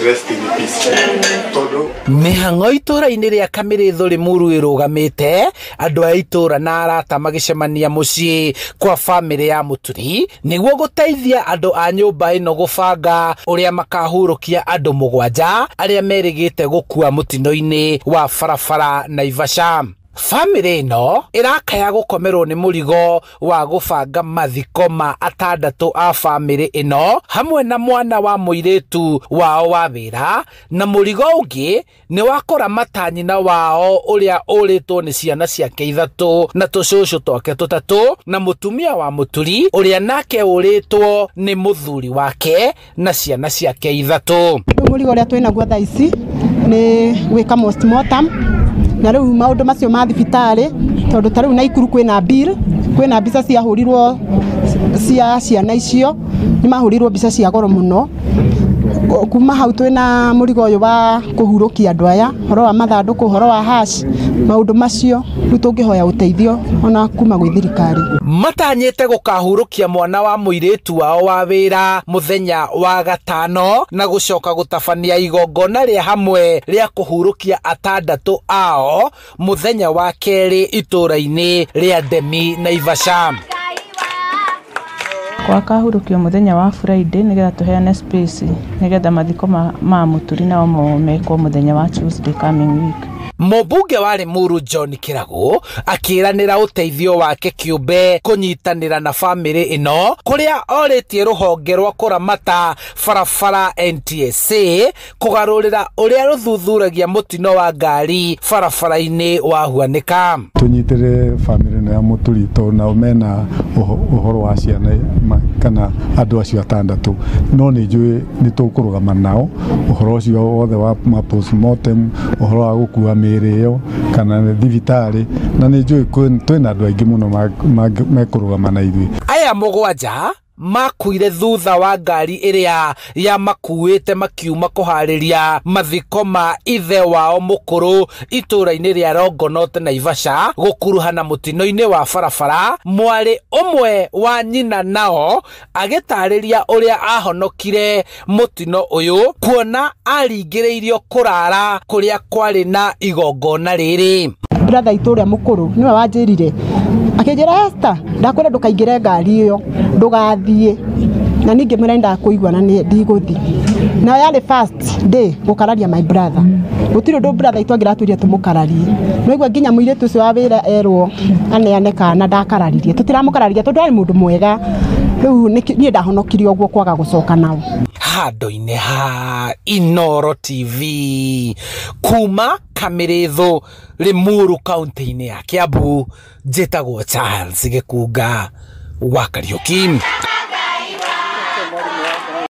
rest in peace. Mihang'o itura-inĩ rĩa Kamirithu Limuru ĩrũgamĩte, andũ a itura na arata magĩcemania mũciĩ kwa bamĩrĩ ya Mũturi nĩguo gũteithia andũ a nyũmba ĩno gũbanga ũrĩa makahurũkia andũ 7 arĩa merĩgĩte gũkua mũtino-inĩ wa barabara Naivasha. Family ĩno ĩrakaya gũkomerwo nĩ mũrigo wa gũbanga mathiko ma 6 a family ĩno hamwe na mwana wa mũirĩtu wao wa wĩra, na mũrigo ũngĩ nĩ wakora matanyina wao ũrĩa ũrĩtwo nĩ ciana ciake 3 na tũcũcũ twake 3 na mũtumia wa Mũturi ũrĩa nake ũrĩtwo nĩ mũthuri wake na ciana ciake 3. Mũrigo ũrĩa twĩnaguo thaa ici nĩ gwĩka postmortem na rĩu maũndũ macio ma thibitarĩ tondũ tarĩu Naikuru kwĩna mbica ciahũrirwo cia ciana icio nĩ mahũrirwo mbica cia goro mũno. Kuma hau twĩna mũrigo ũyũ wa kũhurũkia andũ aya, horo wa mathandũkũ, horo wa hash, maũndũ macio rĩu tũngĩhoya ũteithio ona kuma gwĩ thirikari. Matanyĩte gũkahurũkia mwana wa mũirĩtu wao wa wĩra mũthenya wa gatano na gũcoka gũtabania igongona rĩa hamwe rĩa kũhurũkia 6 ao mũthenya wa kerĩ itũra-inĩ rĩa Ndemi Naivasha. Kwa kahurũkio mũthenya wa Friday nĩgetha tũheane space nĩgetha mathiko ma Mũturi nao mekwo mũthenya wa Tuesday coming week. Mũmbunge wa Limuru John Kĩragũ akĩranĩra ũteithio wake kĩũmbe kũnyitanĩra na bamĩrĩ ĩno kũrĩa orĩtie rũhonge rwa kũramata barabara NTSA kũgarũrĩra ũrĩa rũthuthuragia mũtino wa ngari barabara-inĩ wahuanĩka. Tũnyitĩre bamĩrĩ ya Mũturi tondũ nao mena ũhoro wa ciana kana andũ acio 6, no nĩ njũĩ nĩ tũkũrũgama nao ũhoro ũcio wothe wa postmortem, ũhoro wa gũkua mĩrĩyo kana thibitarĩ, na nĩ njũĩ twĩna andũ aingĩ mũno mekũrũgama na ithuĩ. Aya 7 makuire thutha wa ngari ĩrĩa ya makuĩte makiuma kũharĩria mathiko ma ithe wao mũkũrũ itũra-inĩ rĩa Longonot Naivasha gũkuruhana mũtino-inĩ wa barabara. Mwarĩ ũmwe wa nyina nao agĩtarĩria ũrĩa ahonokire mũtino ũyũ kuona aringĩrĩirio kũrara kũrĩa kwarĩ na igongona rĩrĩ. Brother itũra mũkũrũ niwe wanjĩrire akĩnjĩra Esther, ndakwĩra ndũkaingĩre ngari ĩyo ndũgathiĩ, na ningĩ mwĩra ndakũigua na ndigũthi. Na yarĩ first day gũkararia my brother, gũtirĩ ũndũ brother itũ angĩratũria tũmũkararie, no igua nginya mũirĩtu ũcio wa wĩra erwo aneane kana ndakararirie, tũtiramũkararia tondũ arĩ mũndũ mwega. Rĩu niĩ ndahonokirie ũguo kwaga gũcoka nao. Handũ-inĩ ha Inooro TV kuma Kamirithu Limuru kaunti-inĩ ya Kiambu, njĩtagwo Charles Gĩkunga wa Kariũki.